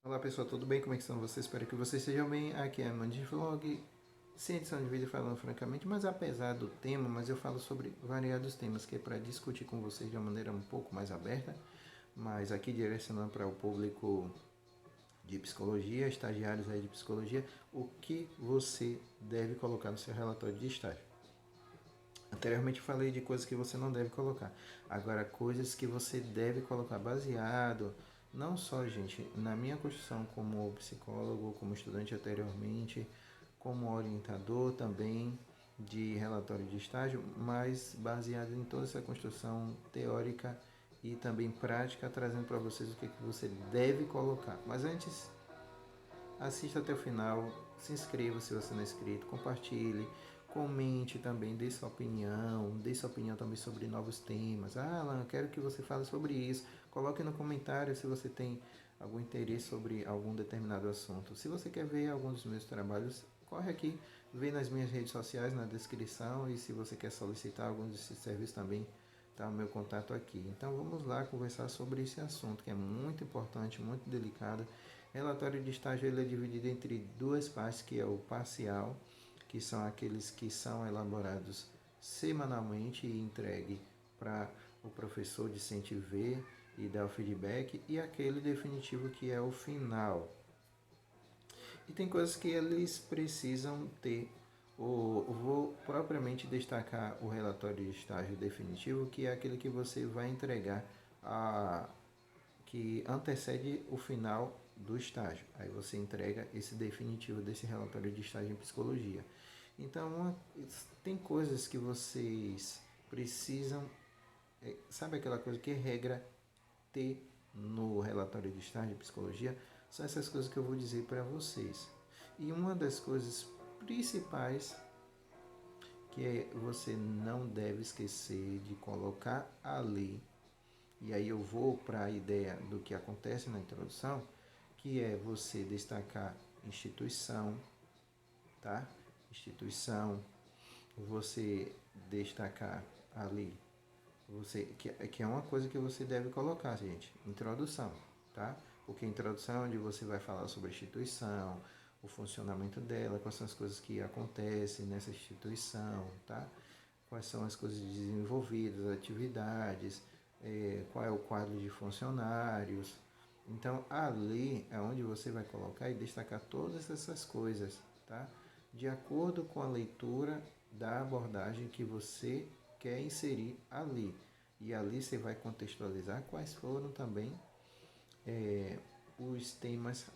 Olá pessoal, tudo bem? Como é que estão vocês? Espero que vocês estejam bem. Aqui é a Mandy Vlog, sem edição de vídeo falando francamente, mas apesar do tema, mas eu falo sobre variados temas que é para discutir com vocês de uma maneira um pouco mais aberta, mas aqui direcionando para o público de psicologia, estagiários aí de psicologia, o que você deve colocar no seu relatório de estágio. Anteriormente falei de coisas que você não deve colocar. Agora, coisas que você deve colocar baseado, não só, gente, na minha construção como psicólogo, como estudante anteriormente, como orientador também de relatório de estágio, mas baseado em toda essa construção teórica e também prática, trazendo para vocês o que você deve colocar. Mas antes, assista até o final, se inscreva se você não é inscrito, compartilhe, comente também, dê sua opinião também sobre novos temas. Ah, Alan, eu quero que você fale sobre isso. Coloque no comentário se você tem algum interesse sobre algum determinado assunto. Se você quer ver algum dos meus trabalhos, corre aqui, vê nas minhas redes sociais, na descrição, e se você quer solicitar algum desses serviços também, tá o meu contato aqui. Então vamos lá conversar sobre esse assunto que é muito importante, muito delicado. Relatório de estágio ele é dividido entre duas partes, que é o parcial, que são aqueles que são elaborados semanalmente e entregue para o professor discente ver e dar o feedback, e aquele definitivo que é o final. E tem coisas que eles precisam ter. Vou propriamente destacar o relatório de estágio definitivo, que é aquele que você vai entregar que antecede o final do estágio. Aí você entrega esse definitivo desse relatório de estágio em psicologia. Então, tem coisas que vocês precisam, sabe aquela coisa que é regra ter no relatório de estágio de psicologia? São essas coisas que eu vou dizer para vocês. E uma das coisas principais que você não deve esquecer de colocar ali, e aí eu vou para a ideia do que acontece na introdução, que é você destacar instituição, tá? Instituição, você destacar ali, que é uma coisa que você deve colocar, gente, introdução, tá? Porque a introdução é onde você vai falar sobre a instituição, o funcionamento dela, quais são as coisas que acontecem nessa instituição, tá? Quais são as coisas desenvolvidas, atividades, qual é o quadro de funcionários. Então, ali é onde você vai colocar e destacar todas essas coisas, tá? De acordo com a leitura da abordagem que você quer inserir ali. E ali você vai contextualizar quais foram também os temas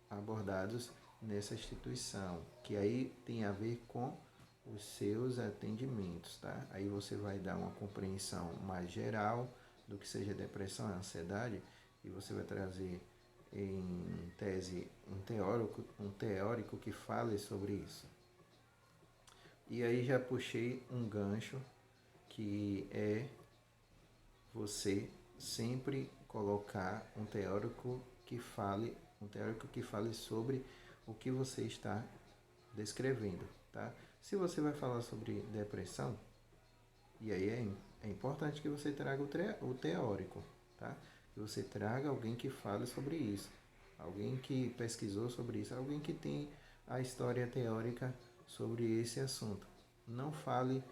abordados nessa instituição, que aí tem a ver com os seus atendimentos, tá? Aí você vai dar uma compreensão mais geral do que seja depressão e ansiedade, e você vai trazer em tese um teórico que fale sobre isso. E aí já puxei um gancho que é você sempre colocar um teórico que fale sobre o que você está descrevendo, tá? Se você vai falar sobre depressão, e aí é importante que você traga o teórico, tá? Que você traga alguém que fale sobre isso, alguém que pesquisou sobre isso, alguém que tem a história teórica sobre esse assunto. Não fale,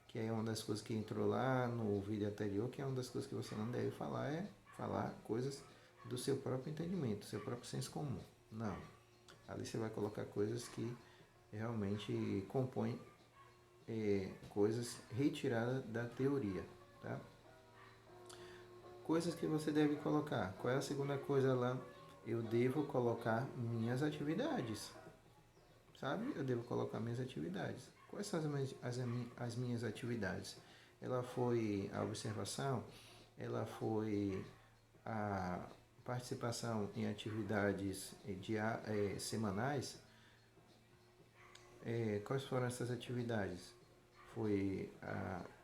que é uma das coisas que entrou lá no vídeo anterior, que é uma das coisas que você não deve falar, é falar coisas do seu próprio entendimento, do seu próprio senso comum. Não. Ali você vai colocar coisas que realmente compõem coisas retiradas da teoria, tá? Coisas que você deve colocar. Qual é a segunda coisa lá? Eu devo colocar minhas atividades, sabe? Eu devo colocar minhas atividades. Quais são as minhas atividades? Ela foi a observação, ela foi a participação em atividades semanais. Quais foram essas atividades? Foi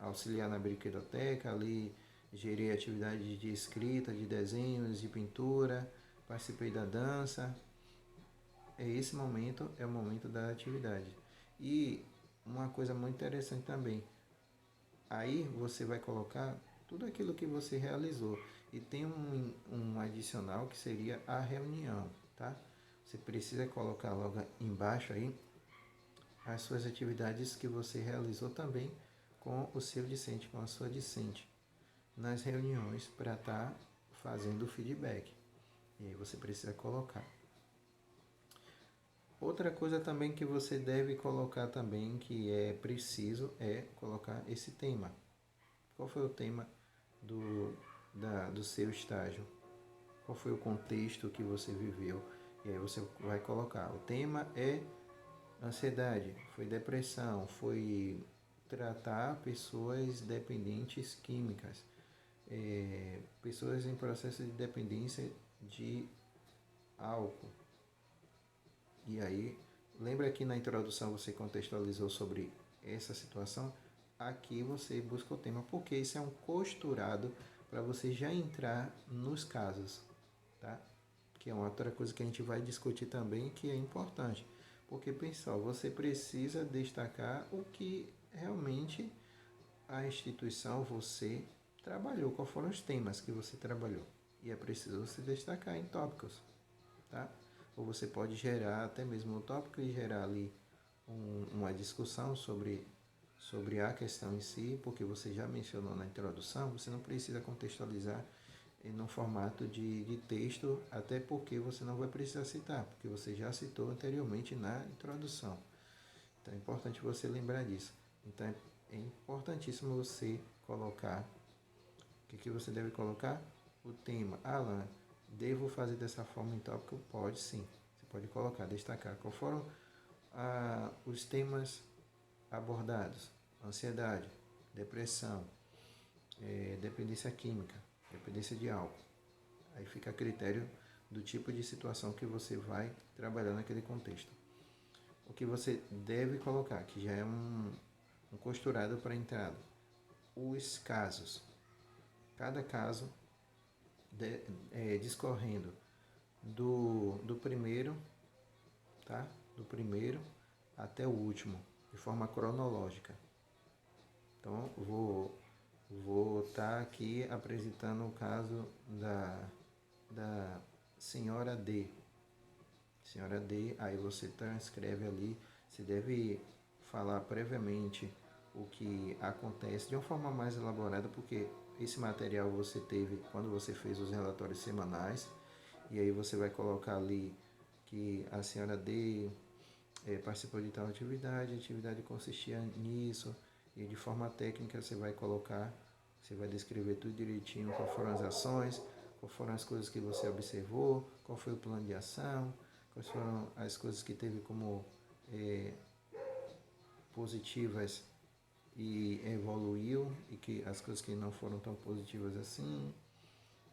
auxiliar na brinquedoteca, ali gerei atividades de escrita, de desenhos, de pintura, participei da dança. Esse momento é o momento da atividade. E uma coisa muito interessante também, aí você vai colocar tudo aquilo que você realizou. E tem um adicional que seria a reunião, tá? Você precisa colocar logo embaixo aí as suas atividades que você realizou também com o seu discente, com a sua discente, nas reuniões para estar fazendo o feedback. E aí você precisa colocar. Outra coisa também que você deve colocar também, que é preciso, é colocar esse tema. Qual foi o tema do seu estágio? Qual foi o contexto que você viveu? E aí você vai colocar. O tema é ansiedade, foi depressão, foi tratar pessoas dependentes químicas, pessoas em processo de dependência de álcool. E aí, lembra que na introdução você contextualizou sobre essa situação? Aqui você busca o tema, porque isso é um costurado para você já entrar nos casos, tá? Que é uma outra coisa que a gente vai discutir também, que é importante. Porque, pessoal, você precisa destacar o que realmente a instituição, você trabalhou, quais foram os temas que você trabalhou. E é preciso você destacar em tópicos, tá? Ou você pode gerar até mesmo um tópico e gerar ali uma discussão sobre a questão em si, porque você já mencionou na introdução, você não precisa contextualizar no formato de texto, até porque você não vai precisar citar, porque você já citou anteriormente na introdução. Então é importante você lembrar disso. Então é importantíssimo você colocar. O que você deve colocar? O tema. Alan, devo fazer dessa forma em tópico? Pode sim. Você pode colocar, destacar qual foram os temas abordados. Ansiedade, depressão, dependência química, dependência de álcool. Aí fica a critério do tipo de situação que você vai trabalhar naquele contexto. O que você deve colocar, que já é um costurado para a entrada. Os casos. Cada caso discorrendo do primeiro, tá? Do primeiro até o último, de forma cronológica. Então, vou estar aqui apresentando o caso da senhora D. Senhora D, aí você transcreve ali, você deve falar previamente o que acontece de uma forma mais elaborada, porque esse material você teve quando você fez os relatórios semanais, e aí você vai colocar ali que a senhora D participou de tal atividade, a atividade consistia nisso, e de forma técnica você vai colocar, você vai descrever tudo direitinho, quais foram as ações, quais foram as coisas que você observou, qual foi o plano de ação, quais foram as coisas que teve como positivas e evoluiu, e que as coisas que não foram tão positivas assim,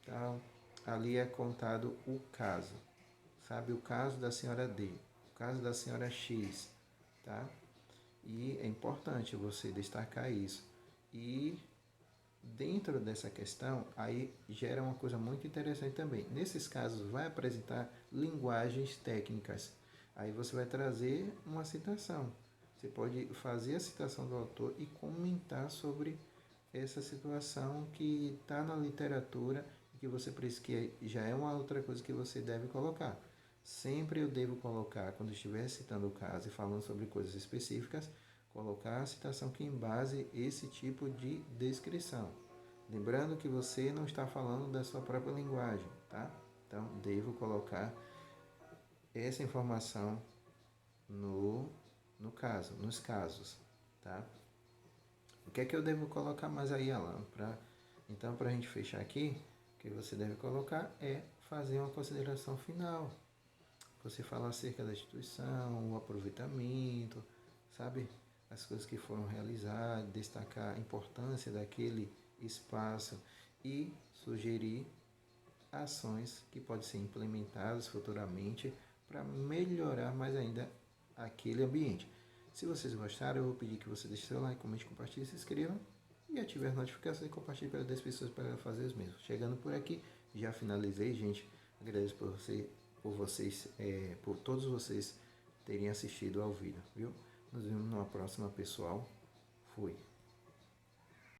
tal. Ali é contado o caso, sabe? O caso da senhora D, o caso da senhora X, tá? E é importante você destacar isso. E dentro dessa questão, aí gera uma coisa muito interessante também. Nesses casos, vai apresentar linguagens técnicas. Aí você vai trazer uma citação. Você pode fazer a citação do autor e comentar sobre essa situação que está na literatura e que você precisa, que já é uma outra coisa que você deve colocar. Sempre eu devo colocar, quando estiver citando o caso e falando sobre coisas específicas, colocar a citação que embase esse tipo de descrição. Lembrando que você não está falando da sua própria linguagem, tá? Então, devo colocar essa informação no caso, nos casos, tá? O que é que eu devo colocar mais aí, Alan? Então, para a gente fechar aqui, o que você deve colocar é fazer uma consideração final. Você fala acerca da instituição, o aproveitamento, sabe? As coisas que foram realizadas, destacar a importância daquele espaço e sugerir ações que podem ser implementadas futuramente para melhorar mais ainda aquele ambiente. Se vocês gostaram, eu vou pedir que você deixe seu like, comente, compartilhe, se inscreva e ative as notificações e compartilhe para 10 pessoas para fazer os mesmos. Chegando por aqui, já finalizei, gente. Agradeço por todos vocês terem assistido ao vídeo, viu? Nos vemos numa próxima, pessoal. Fui.